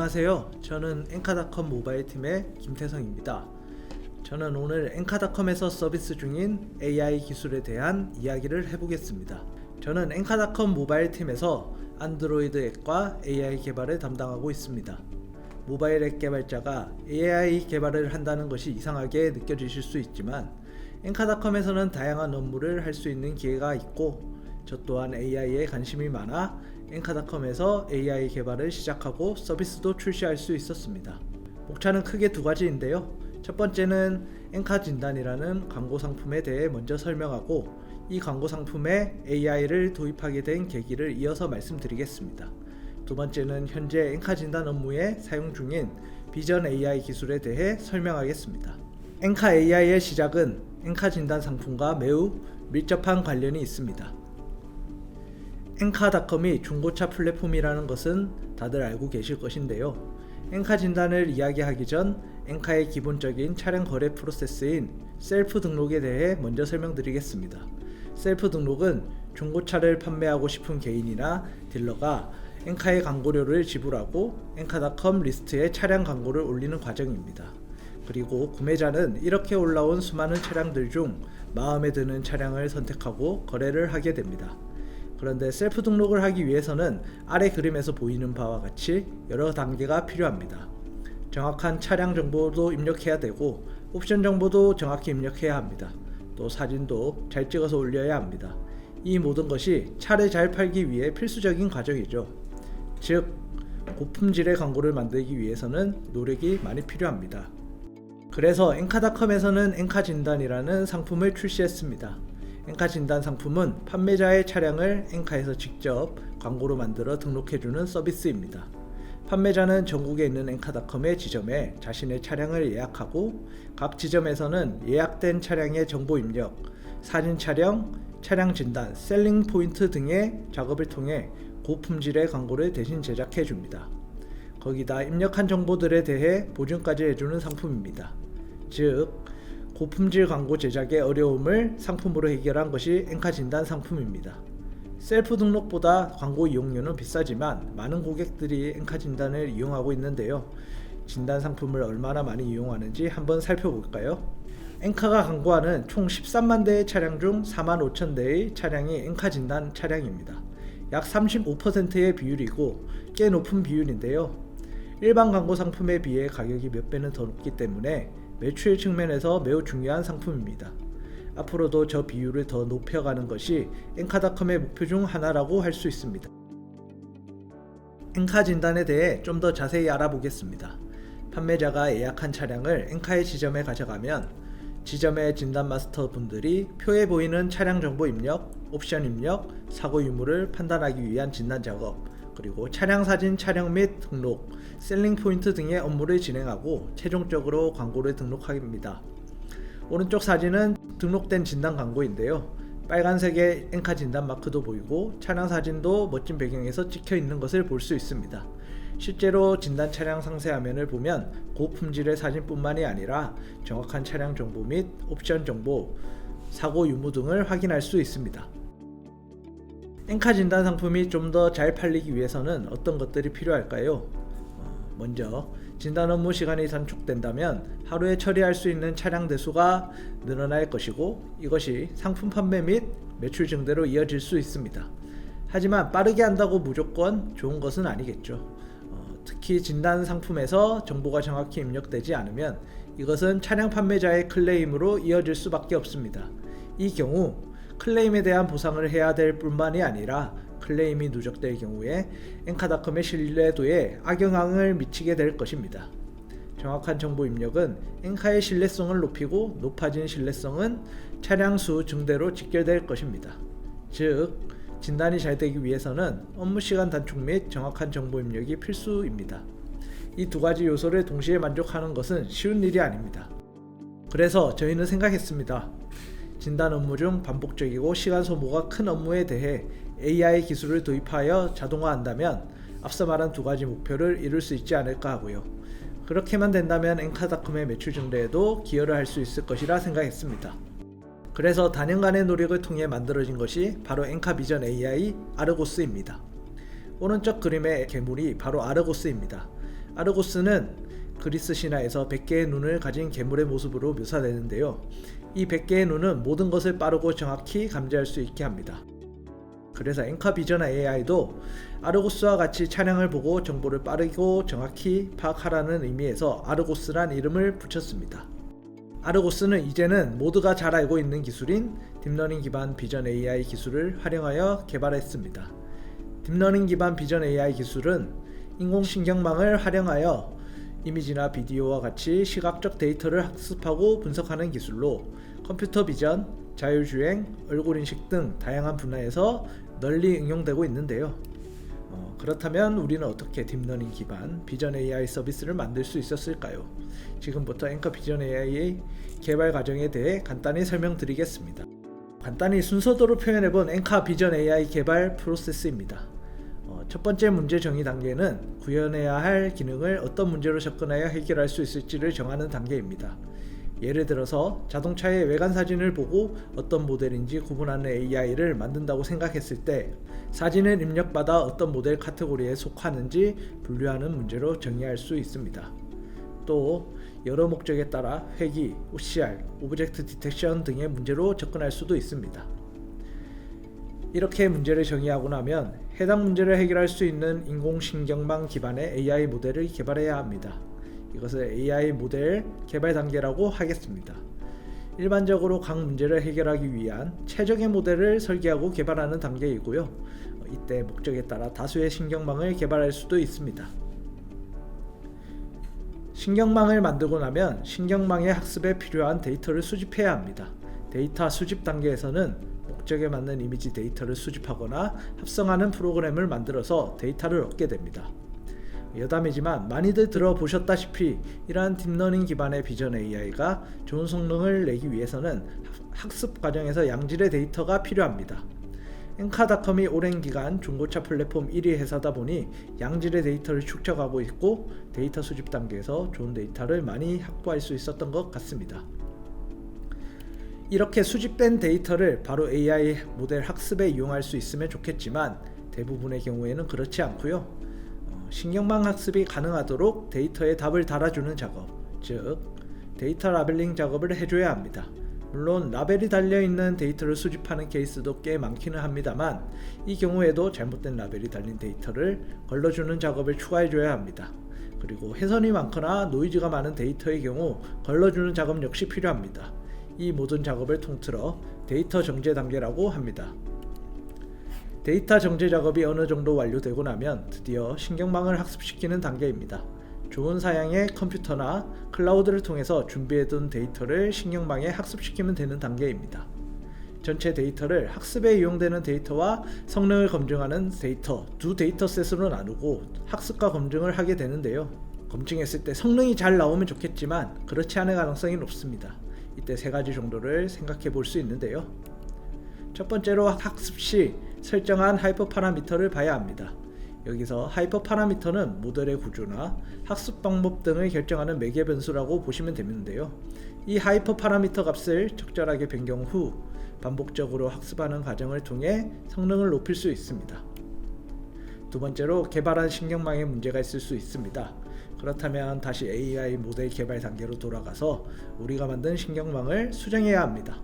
안녕하세요. 저는 엔카닷컴 모바일 팀의 김태성입니다. 저는 오늘 엔카닷컴에서 서비스 중인 AI 기술에 대한 이야기를 해보겠습니다. 저는 엔카닷컴 모바일 팀에서 안드로이드 앱과 AI 개발을 담당하고 있습니다. 모바일 앱 개발자가 AI 개발을 한다는 것이 이상하게 느껴지실 수 있지만 엔카닷컴에서는 다양한 업무를 할 수 있는 기회가 있고 저 또한 AI에 관심이 많아 엔카닷컴에서 AI 개발을 시작하고 서비스도 출시할 수 있었습니다. 목차는 크게 두 가지인데요. 첫 번째는 엔카 진단이라는 광고 상품에 대해 먼저 설명하고 이 광고 상품에 AI를 도입하게 된 계기를 이어서 말씀드리겠습니다. 두 번째는 현재 엔카 진단 업무에 사용 중인 비전 AI 기술에 대해 설명하겠습니다. 엔카 AI의 시작은 엔카 진단 상품과 매우 밀접한 관련이 있습니다. 엔카닷컴이 중고차 플랫폼이라는 것은 다들 알고 계실 것인데요. 엔카 진단을 이야기하기 전 엔카의 기본적인 차량 거래 프로세스인 셀프 등록에 대해 먼저 설명드리겠습니다. 셀프 등록은 중고차를 판매하고 싶은 개인이나 딜러가 엔카의 광고료를 지불하고 엔카닷컴 리스트에 차량 광고를 올리는 과정입니다. 그리고 구매자는 이렇게 올라온 수많은 차량들 중 마음에 드는 차량을 선택하고 거래를 하게 됩니다. 그런데 셀프 등록을 하기 위해서는 아래 그림에서 보이는 바와 같이 여러 단계가 필요합니다. 정확한 차량 정보도 입력해야 되고 옵션 정보도 정확히 입력해야 합니다. 또 사진도 잘 찍어서 올려야 합니다. 이 모든 것이 차를 잘 팔기 위해 필수적인 과정이죠. 즉, 고품질의 광고를 만들기 위해서는 노력이 많이 필요합니다. 그래서 엔카닷컴에서는 엔카 진단이라는 상품을 출시했습니다. 엔카 진단 상품은 판매자의 차량을 엔카에서 직접 광고로 만들어 등록해주는 서비스입니다. 판매자는 전국에 있는 엔카닷컴의 지점에 자신의 차량을 예약하고 각 지점에서는 예약된 차량의 정보 입력, 사진 촬영, 차량 진단, 셀링 포인트 등의 작업을 통해 고품질의 광고를 대신 제작해줍니다. 거기다 입력한 정보들에 대해 보증까지 해주는 상품입니다. 즉, 고품질 광고 제작의 어려움을 상품으로 해결한 것이 엔카 진단 상품입니다. 셀프 등록보다 광고 이용료는 비싸지만 많은 고객들이 엔카 진단을 이용하고 있는데요. 진단 상품을 얼마나 많이 이용하는지 한번 살펴볼까요? 엔카가 광고하는 총 13만 대의 차량 중 4만 5천 대의 차량이 엔카 진단 차량입니다. 약 35%의 비율이고 꽤 높은 비율인데요. 일반 광고 상품에 비해 가격이 몇 배는 더 높기 때문에 매출 측면에서 매우 중요한 상품입니다. 앞으로도 저 비율을 더 높여가는 것이 엔카닷컴의 목표 중 하나라고 할 수 있습니다. 엔카 진단에 대해 좀 더 자세히 알아보겠습니다. 판매자가 예약한 차량을 엔카의 지점에 가져가면 지점의 진단 마스터 분들이 표에 보이는 차량 정보 입력, 옵션 입력, 사고 유무를 판단하기 위한 진단 작업, 그리고 차량 사진 촬영 및 등록, 셀링 포인트 등의 업무를 진행하고 최종적으로 광고를 등록합니다. 오른쪽 사진은 등록된 진단 광고인데요. 빨간색의 엔카 진단 마크도 보이고 차량 사진도 멋진 배경에서 찍혀 있는 것을 볼 수 있습니다. 실제로 진단 차량 상세 화면을 보면 고품질의 사진뿐만이 아니라 정확한 차량 정보 및 옵션 정보, 사고 유무 등을 확인할 수 있습니다. 엔카 진단 상품이 좀 더 잘 팔리기 위해서는 어떤 것들이 필요할까요? 먼저 진단 업무 시간이 단축된다면 하루에 처리할 수 있는 차량 대수가 늘어날 것이고 이것이 상품 판매 및 매출 증대로 이어질 수 있습니다. 하지만 빠르게 한다고 무조건 좋은 것은 아니겠죠. 특히 진단 상품에서 정보가 정확히 입력되지 않으면 이것은 차량 판매자의 클레임으로 이어질 수밖에 없습니다. 이 경우 클레임에 대한 보상을 해야 될 뿐만이 아니라 클레임이 누적될 경우에 엔카닷컴의 신뢰도에 악영향을 미치게 될 것입니다. 정확한 정보 입력은 엔카의 신뢰성을 높이고 높아진 신뢰성은 차량 수 증대로 직결될 것입니다. 즉, 진단이 잘 되기 위해서는 업무 시간 단축 및 정확한 정보 입력이 필수입니다. 이 두 가지 요소를 동시에 만족하는 것은 쉬운 일이 아닙니다. 그래서 저희는 생각했습니다. 진단 업무 중 반복적이고 시간 소모가 큰 업무에 대해 AI 기술을 도입하여 자동화한다면 앞서 말한 두 가지 목표를 이룰 수 있지 않을까 하고요. 그렇게만 된다면 엔카닷컴의 매출 증대에도 기여를 할 수 있을 것이라 생각했습니다. 그래서 단연간의 노력을 통해 만들어진 것이 바로 엔카 비전 AI 아르고스입니다. 오른쪽 그림의 괴물이 바로 아르고스입니다. 아르고스는 그리스 신화에서 100개의 눈을 가진 괴물의 모습으로 묘사되는데요. 이 100개의 눈은 모든 것을 빠르고 정확히 감지할 수 있게 합니다. 그래서 엔카 비전 AI도 아르고스와 같이 차량을 보고 정보를 빠르고 정확히 파악하라는 의미에서 아르고스란 이름을 붙였습니다. 아르고스는 이제는 모두가 잘 알고 있는 기술인 딥러닝 기반 비전 AI 기술을 활용하여 개발했습니다. 딥러닝 기반 비전 AI 기술은 인공신경망을 활용하여 이미지나 비디오와 같이 시각적 데이터를 학습하고 분석하는 기술로 컴퓨터 비전, 자율주행, 얼굴인식 등 다양한 분야에서 널리 응용되고 있는데요. 그렇다면 우리는 어떻게 딥러닝 기반 비전 AI 서비스를 만들 수 있었을까요? 지금부터 엔카 비전 AI의 개발 과정에 대해 간단히 설명드리겠습니다. 간단히 순서대로 표현해본 엔카 비전 AI 개발 프로세스입니다. 첫 번째 문제 정의 단계는 구현해야 할 기능을 어떤 문제로 접근하여 해결할 수 있을지를 정하는 단계입니다. 예를 들어서 자동차의 외관 사진을 보고 어떤 모델인지 구분하는 AI를 만든다고 생각했을 때 사진을 입력받아 어떤 모델 카테고리에 속하는지 분류하는 문제로 정의할 수 있습니다. 또 여러 목적에 따라 회귀, OCR, 오브젝트 디텍션 등의 문제로 접근할 수도 있습니다. 이렇게 문제를 정의하고 나면 해당 문제를 해결할 수 있는 인공신경망 기반의 AI 모델을 개발해야 합니다. 이것을 AI 모델 개발 단계라고 하겠습니다. 일반적으로 각 문제를 해결하기 위한 최적의 모델을 설계하고 개발하는 단계이고요. 이때 목적에 따라 다수의 신경망을 개발할 수도 있습니다. 신경망을 만들고 나면 신경망의 학습에 필요한 데이터를 수집해야 합니다. 데이터 수집 단계에서는 목적에 맞는 이미지 데이터를 수집하거나 합성하는 프로그램을 만들어서 데이터를 얻게 됩니다. 여담이지만 많이들 들어보셨다시피 이러한 딥러닝 기반의 비전 AI가 좋은 성능을 내기 위해서는 학습 과정에서 양질의 데이터가 필요합니다. 엔카닷컴이 오랜 기간 중고차 플랫폼 1위 회사다 보니 양질의 데이터를 축적하고 있고 데이터 수집 단계에서 좋은 데이터를 많이 확보할 수 있었던 것 같습니다. 이렇게 수집된 데이터를 바로 AI 모델 학습에 이용할 수 있으면 좋겠지만 대부분의 경우에는 그렇지 않고요. 신경망 학습이 가능하도록 데이터에 답을 달아주는 작업, 즉 데이터 라벨링 작업을 해줘야 합니다. 물론 라벨이 달려있는 데이터를 수집하는 케이스도 꽤 많기는 합니다만 이 경우에도 잘못된 라벨이 달린 데이터를 걸러주는 작업을 추가해줘야 합니다. 그리고 회선이 많거나 노이즈가 많은 데이터의 경우 걸러주는 작업 역시 필요합니다. 이 모든 작업을 통틀어 데이터 정제 단계라고 합니다. 데이터 정제 작업이 어느 정도 완료되고 나면 드디어 신경망을 학습시키는 단계입니다. 좋은 사양의 컴퓨터나 클라우드를 통해서 준비해둔 데이터를 신경망에 학습시키면 되는 단계입니다. 전체 데이터를 학습에 이용되는 데이터와 성능을 검증하는 데이터 두 데이터셋으로 나누고 학습과 검증을 하게 되는데요. 검증했을 때 성능이 잘 나오면 좋겠지만 그렇지 않을 가능성이 높습니다. 이때 세 가지 정도를 생각해 볼 수 있는데요. 첫 번째로 학습 시 설정한 하이퍼 파라미터를 봐야 합니다. 여기서 하이퍼 파라미터는 모델의 구조나 학습 방법 등을 결정하는 매개 변수라고 보시면 되는데요. 이 하이퍼 파라미터 값을 적절하게 변경 후 반복적으로 학습하는 과정을 통해 성능을 높일 수 있습니다. 두 번째로 개발한 신경망에 문제가 있을 수 있습니다. 그렇다면 다시 AI 모델 개발 단계로 돌아가서 우리가 만든 신경망을 수정해야 합니다.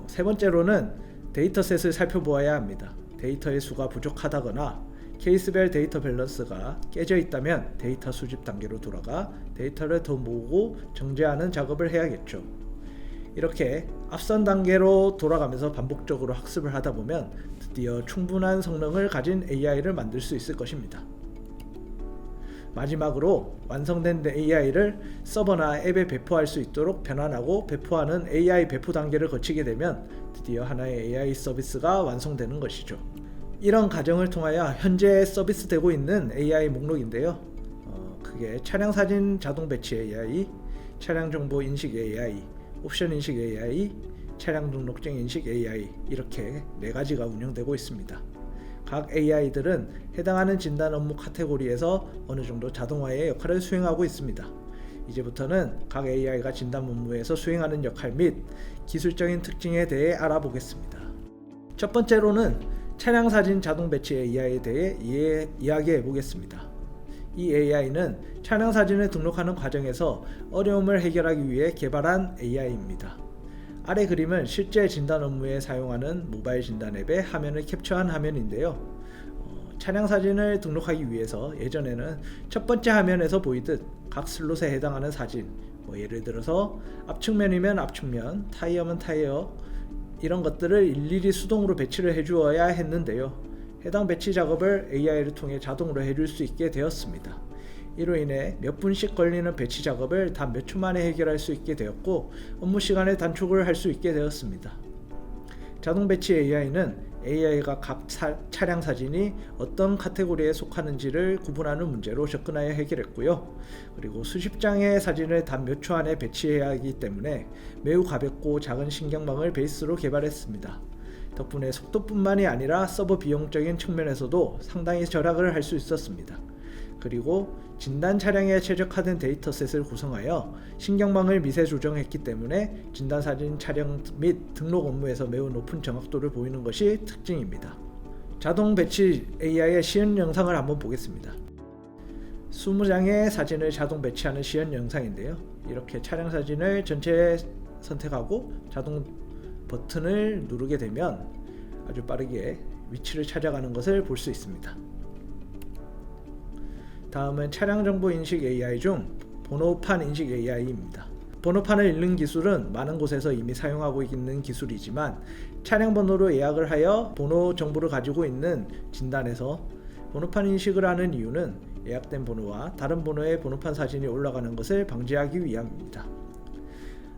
세 번째로는 데이터셋을 살펴보아야 합니다. 데이터의 수가 부족하다거나 케이스별 데이터 밸런스가 깨져 있다면 데이터 수집 단계로 돌아가 데이터를 더 모으고 정제하는 작업을 해야겠죠. 이렇게 앞선 단계로 돌아가면서 반복적으로 학습을 하다 보면 드디어 충분한 성능을 가진 AI를 만들 수 있을 것입니다. 마지막으로 완성된 AI를 서버나 앱에 배포할 수 있도록 변환하고 배포하는 AI 배포 단계를 거치게 되면 드디어 하나의 AI 서비스가 완성되는 것이죠. 이런 과정을 통하여 현재 서비스되고 있는 AI 목록인데요. 그게 차량 사진 자동 배치 AI, 차량 정보 인식 AI, 옵션 인식 AI, 차량 등록증 인식 AI 이렇게 4가지가 운영되고 있습니다. 각 AI들은 해당하는 진단 업무 카테고리에서 어느 정도 자동화의 역할을 수행하고 있습니다. 이제부터는 각 AI가 진단 업무에서 수행하는 역할 및 기술적인 특징에 대해 알아보겠습니다. 첫 번째로는 차량 사진 자동 배치 AI에 대해 이야기해 보겠습니다. 이 AI는 차량 사진을 등록하는 과정에서 어려움을 해결하기 위해 개발한 AI입니다. 아래 그림은 실제 진단 업무에 사용하는 모바일 진단 앱의 화면을 캡처한 화면인데요. 차량 사진을 등록하기 위해서 예전에는 첫 번째 화면에서 보이듯 각 슬롯에 해당하는 사진, 예를 들어서 앞측면이면 앞측면, 타이어면 타이어, 이런 것들을 일일이 수동으로 배치를 해주어야 했는데요. 해당 배치 작업을 AI를 통해 자동으로 해줄 수 있게 되었습니다. 이로 인해 몇 분씩 걸리는 배치 작업을 단 몇 초 만에 해결할 수 있게 되었고, 업무 시간의 단축을 할 수 있게 되었습니다. 자동 배치 AI는 AI가 각 차량 사진이 어떤 카테고리에 속하는지를 구분하는 문제로 접근하여 해결했고요. 그리고 수십 장의 사진을 단 몇 초 안에 배치해야 하기 때문에 매우 가볍고 작은 신경망을 베이스로 개발했습니다. 덕분에 속도뿐만이 아니라 서버 비용적인 측면에서도 상당히 절약을 할 수 있었습니다. 그리고 진단 차량에 최적화된 데이터셋을 구성하여 신경망을 미세 조정했기 때문에 진단 사진 촬영 및 등록 업무에서 매우 높은 정확도를 보이는 것이 특징입니다. 자동 배치 AI의 시연 영상을 한번 보겠습니다. 20장의 사진을 자동 배치하는 시연 영상인데요. 이렇게 차량 사진을 전체 선택하고 자동 버튼을 누르게 되면 아주 빠르게 위치를 찾아가는 것을 볼 수 있습니다. 다음은 차량 정보 인식 AI 중 번호판 인식 AI입니다. 번호판을 읽는 기술은 많은 곳에서 이미 사용하고 있는 기술이지만, 차량 번호로 예약을 하여 번호 정보를 가지고 있는 진단에서 번호판 인식을 하는 이유는 예약된 번호와 다른 번호의 번호판 사진이 올라가는 것을 방지하기 위함입니다.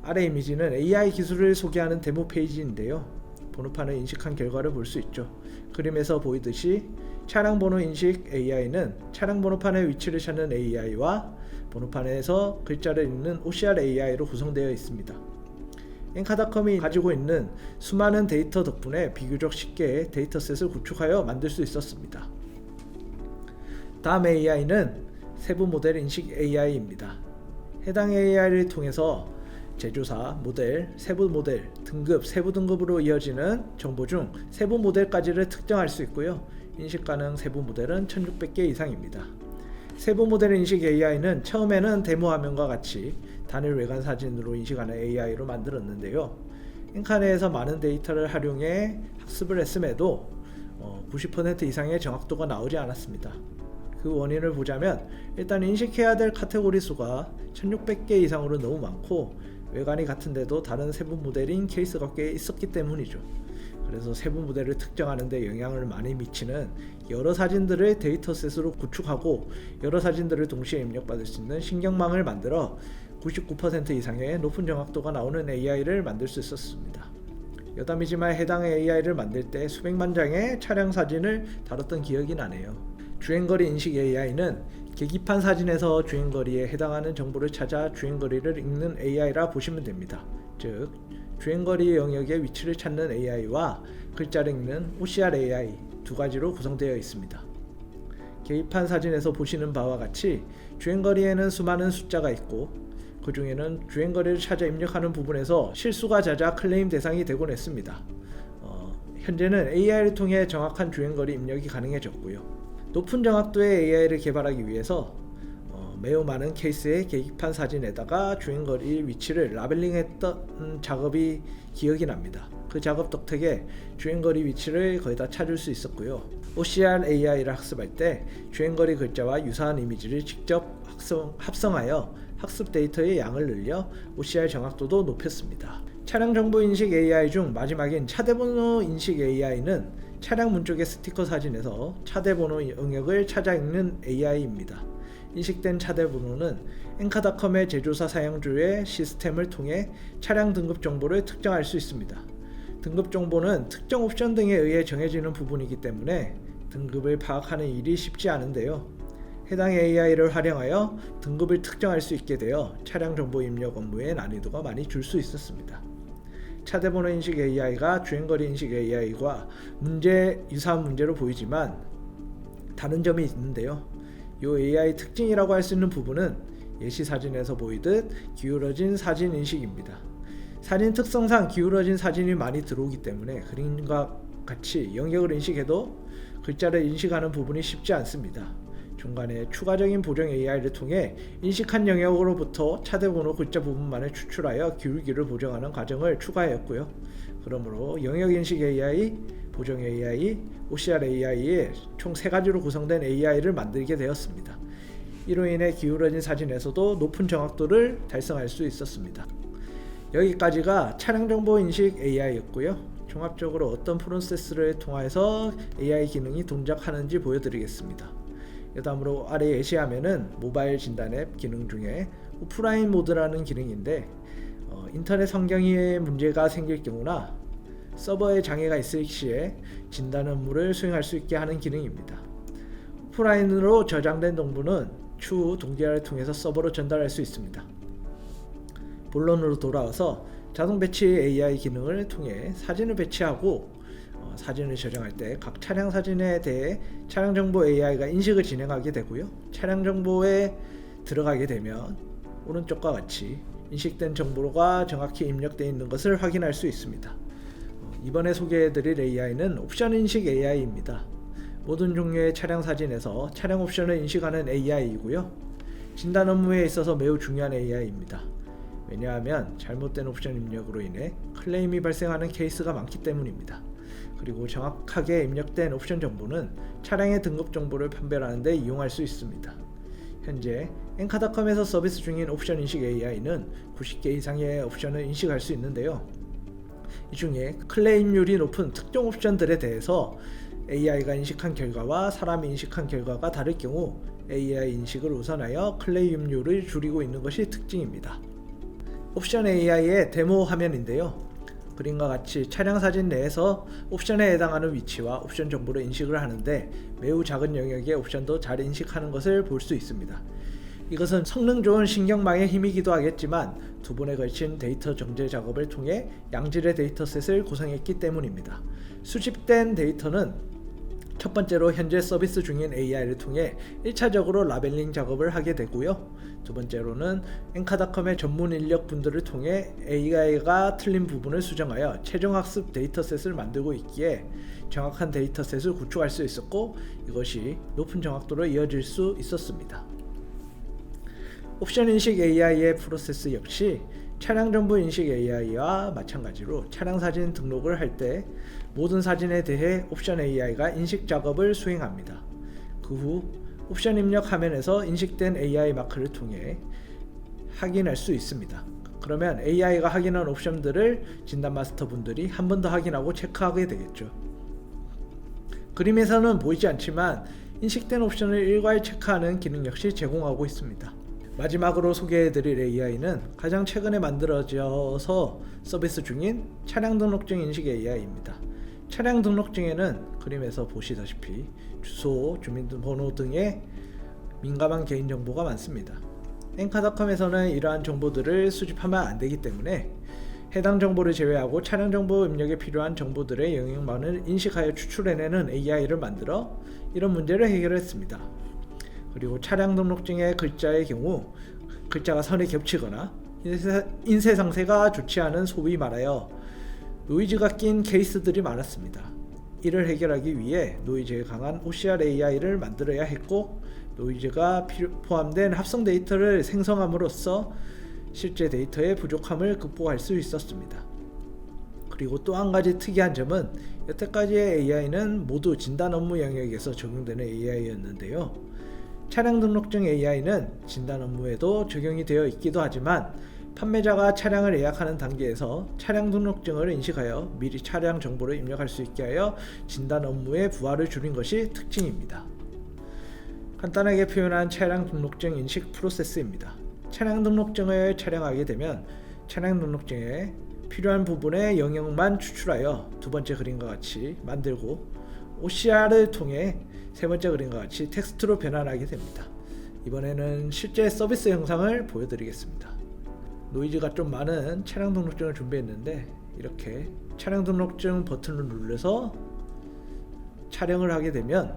아래 이미지는 AI 기술을 소개하는 데모 페이지인데요. 번호판을 인식한 결과를 볼 수 있죠. 그림에서 보이듯이 차량 번호 인식 AI는 차량 번호판의 위치를 찾는 AI와 번호판에서 글자를 읽는 OCR AI로 구성되어 있습니다. 엔카닷컴이 가지고 있는 수많은 데이터 덕분에 비교적 쉽게 데이터셋을 구축하여 만들 수 있었습니다. 다음 AI는 세부 모델 인식 AI입니다. 해당 AI를 통해서 제조사, 모델, 세부 모델, 등급, 세부 등급으로 이어지는 정보 중 세부 모델까지를 특정할 수 있고요. 인식 가능 세부 모델은 1600개 이상입니다. 세부 모델 인식 AI는 처음에는 데모 화면과 같이 단일 외관 사진으로 인식하는 AI로 만들었는데요. 엔카 내에서 많은 데이터를 활용해 학습을 했음에도 90% 이상의 정확도가 나오지 않았습니다. 그 원인을 보자면, 일단 인식해야 될 카테고리 수가 1600개 이상으로 너무 많고 외관이 같은데도 다른 세부 모델인 케이스가 꽤 있었기 때문이죠. 그래서 세부 모델을 특정하는 데 영향을 많이 미치는 여러 사진들을 데이터셋으로 구축하고 여러 사진들을 동시에 입력받을 수 있는 신경망을 만들어 99% 이상의 높은 정확도가 나오는 AI를 만들 수 있었습니다. 여담이지만 해당 AI를 만들 때 수백만 장의 차량 사진을 다뤘던 기억이 나네요. 주행거리 인식 AI는 계기판 사진에서 주행거리에 해당하는 정보를 찾아 주행거리를 읽는 AI라 보시면 됩니다. 즉, 주행거리 영역의 위치를 찾는 AI와 글자를 읽는 OCR AI 두 가지로 구성되어 있습니다. 계기판 사진에서 보시는 바와 같이 주행거리에는 수많은 숫자가 있고, 그 중에는 주행거리를 찾아 입력하는 부분에서 실수가 잦아 클레임 대상이 되곤 했습니다. 현재는 AI를 통해 정확한 주행거리 입력이 가능해졌고요. 높은 정확도의 AI를 개발하기 위해서 매우 많은 케이스의 계기판 사진에다가 주행거리 위치를 라벨링했던 작업이 기억이 납니다. 그 작업 덕택에 주행거리 위치를 거의 다 찾을 수 있었고요. OCR AI를 학습할 때 주행거리 글자와 유사한 이미지를 직접 합성하여 학습 데이터의 양을 늘려 OCR 정확도도 높였습니다. 차량 정보 인식 AI 중 마지막인 차대번호 인식 AI는 차량 문 쪽의 스티커 사진에서 차대번호 영역을 찾아 읽는 AI입니다. 인식된 차대번호는 엔카닷컴의 제조사 사용주의 시스템을 통해 차량 등급 정보를 특정할 수 있습니다. 등급 정보는 특정 옵션 등에 의해 정해지는 부분이기 때문에 등급을 파악하는 일이 쉽지 않은데요. 해당 AI를 활용하여 등급을 특정할 수 있게 되어 차량 정보 입력 업무의 난이도가 많이 줄 수 있었습니다. 차대번호 인식 AI가 주행거리 인식 AI과 유사한 문제로 보이지만 다른 점이 있는데요. 이 AI 특징이라고 할 수 있는 부분은 예시 사진에서 보이듯 기울어진 사진 인식입니다. 사진 특성상 기울어진 사진이 많이 들어오기 때문에 그림과 같이 영역을 인식해도 글자를 인식하는 부분이 쉽지 않습니다. 중간에 추가적인 보정 AI를 통해 인식한 영역으로부터 차대번호 글자 부분만을 추출하여 기울기를 보정하는 과정을 추가하였고요. 그러므로 영역인식 AI, 보정 AI, OCR AI의 총 3가지로 구성된 AI를 만들게 되었습니다. 이로 인해 기울어진 사진에서도 높은 정확도를 달성할 수 있었습니다. 여기까지가 차량정보 인식 AI였고요. 종합적으로 어떤 프로세스를 통해서 AI 기능이 동작하는지 보여드리겠습니다. 다음으로 아래 예시화면은 모바일 진단 앱 기능 중에 오프라인 모드라는 기능인데 인터넷 환경에 문제가 생길 경우나 서버에 장애가 있을 시에 진단 업무를 수행할 수 있게 하는 기능입니다. 오프라인으로 저장된 정보는 추후 동기화를 통해서 서버로 전달할 수 있습니다. 본론으로 돌아와서 자동 배치 AI 기능을 통해 사진을 배치하고 사진을 저장할 때 각 차량 사진에 대해 차량 정보 AI가 인식을 진행하게 되고요. 차량 정보에 들어가게 되면 오른쪽과 같이 인식된 정보가 정확히 입력되어 있는 것을 확인할 수 있습니다. 이번에 소개해드릴 AI는 옵션 인식 AI입니다. 모든 종류의 차량 사진에서 차량 옵션을 인식하는 AI이고요. 진단 업무에 있어서 매우 중요한 AI입니다. 왜냐하면 잘못된 옵션 입력으로 인해 클레임이 발생하는 케이스가 많기 때문입니다. 그리고 정확하게 입력된 옵션 정보는 차량의 등급 정보를 판별하는 데 이용할 수 있습니다. 현재 엔카닷컴에서 서비스 중인 옵션 인식 AI는 90개 이상의 옵션을 인식할 수 있는데요. 이 중에 클레임률이 높은 특정 옵션들에 대해서 AI가 인식한 결과와 사람이 인식한 결과가 다를 경우 AI 인식을 우선하여 클레임률을 줄이고 있는 것이 특징입니다. 옵션 AI의 데모 화면인데요. 그림과 같이 차량 사진 내에서 옵션에 해당하는 위치와 옵션 정보를 인식을 하는데 매우 작은 영역의 옵션도 잘 인식하는 것을 볼 수 있습니다. 이것은 성능 좋은 신경망의 힘이기도 하겠지만 두 번에 걸친 데이터 정제 작업을 통해 양질의 데이터셋을 구성했기 때문입니다. 수집된 데이터는 첫 번째로 현재 서비스 중인 AI를 통해 1차적으로 라벨링 작업을 하게 되고요. 두 번째로는 엔카닷컴의 전문 인력 분들을 통해 AI가 틀린 부분을 수정하여 최종 학습 데이터셋을 만들고 있기에 정확한 데이터셋을 구축할 수 있었고 이것이 높은 정확도로 이어질 수 있었습니다. 옵션 인식 AI의 프로세스 역시 차량 정보 인식 AI와 마찬가지로 차량 사진 등록을 할 때 모든 사진에 대해 옵션 AI가 인식 작업을 수행합니다. 그 후 옵션 입력 화면에서 인식된 AI 마크를 통해 확인할 수 있습니다. 그러면 AI가 확인한 옵션들을 진단 마스터 분들이 한 번 더 확인하고 체크하게 되겠죠. 그림에서는 보이지 않지만 인식된 옵션을 일괄 체크하는 기능 역시 제공하고 있습니다. 마지막으로 소개해드릴 AI는 가장 최근에 만들어져서 서비스 중인 차량 등록증 인식 AI입니다. 차량 등록증에는 그림에서 보시다시피 주소, 주민번호 등의 민감한 개인정보가 많습니다. 엔카닷컴에서는 이러한 정보들을 수집하면 안되기 때문에 해당 정보를 제외하고 차량 정보 입력에 필요한 정보들의 영역만을 인식하여 추출해내는 AI를 만들어 이런 문제를 해결했습니다. 그리고 차량 등록증의 글자의 경우 글자가 선에 겹치거나 인쇄 상태가 좋지 않은 소위 말하여 노이즈가 낀 케이스들이 많았습니다. 이를 해결하기 위해 노이즈에 강한 OCR AI를 만들어야 했고 노이즈가 포함된 합성 데이터를 생성함으로써 실제 데이터의 부족함을 극복할 수 있었습니다. 그리고 또 한 가지 특이한 점은 여태까지의 AI는 모두 진단 업무 영역에서 적용되는 AI였는데요. 차량 등록증 AI는 진단 업무에도 적용이 되어 있기도 하지만 판매자가 차량을 예약하는 단계에서 차량 등록증을 인식하여 미리 차량 정보를 입력할 수 있게 하여 진단 업무의 부하를 줄인 것이 특징입니다. 간단하게 표현한 차량 등록증 인식 프로세스입니다. 차량 등록증을 촬영하게 되면 차량 등록증에 필요한 부분의 영역만 추출하여 두 번째 그림과 같이 만들고 OCR을 통해 세 번째 그림과 같이 텍스트로 변환하게 됩니다. 이번에는 실제 서비스 영상을 보여드리겠습니다. 노이즈가 좀 많은 차량 등록증을 준비했는데 이렇게 차량 등록증 버튼을 눌러서 촬영을 하게 되면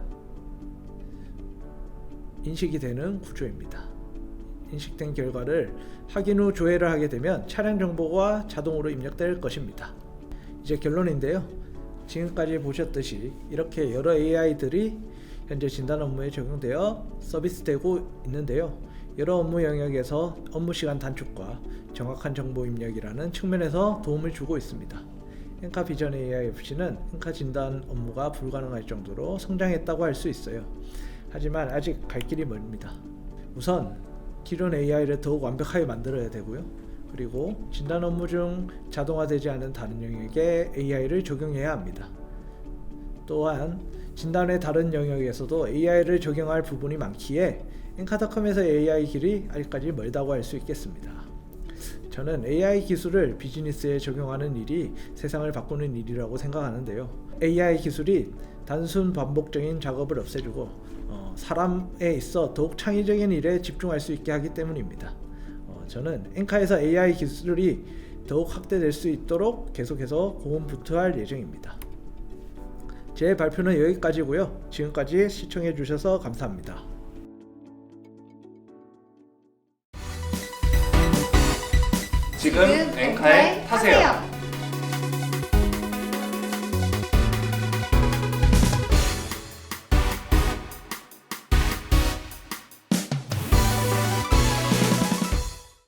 인식이 되는 구조입니다. 인식된 결과를 확인 후 조회를 하게 되면 차량 정보가 자동으로 입력될 것입니다. 이제 결론인데요. 지금까지 보셨듯이 이렇게 여러 AI들이 현재 진단 업무에 적용되어 서비스되고 있는데요. 여러 업무 영역에서 업무 시간 단축과 정확한 정보 입력이라는 측면에서 도움을 주고 있습니다. 엔카 비전 AI FC는 엔카 진단 업무가 불가능할 정도로 성장했다고 할 수 있어요. 하지만 아직 갈 길이 멀습니다. 우선 기존 AI를 더욱 완벽하게 만들어야 되고요. 그리고 진단 업무 중 자동화되지 않은 다른 영역에 AI를 적용해야 합니다. 또한 진단의 다른 영역에서도 AI를 적용할 부분이 많기에 엔카닷컴에서 AI 길이 아직까지 멀다고 할 수 있겠습니다. 저는 AI 기술을 비즈니스에 적용하는 일이 세상을 바꾸는 일이라고 생각하는데요. AI 기술이 단순 반복적인 작업을 없애주고 사람에 있어 더욱 창의적인 일에 집중할 수 있게 하기 때문입니다. 저는 엔카에서 AI 기술이 더욱 확대될 수 있도록 계속해서 고군분투할 예정입니다. 제 발표는 여기까지고요. 지금까지 시청해 주셔서 감사합니다. 지금 엔카에 타세요.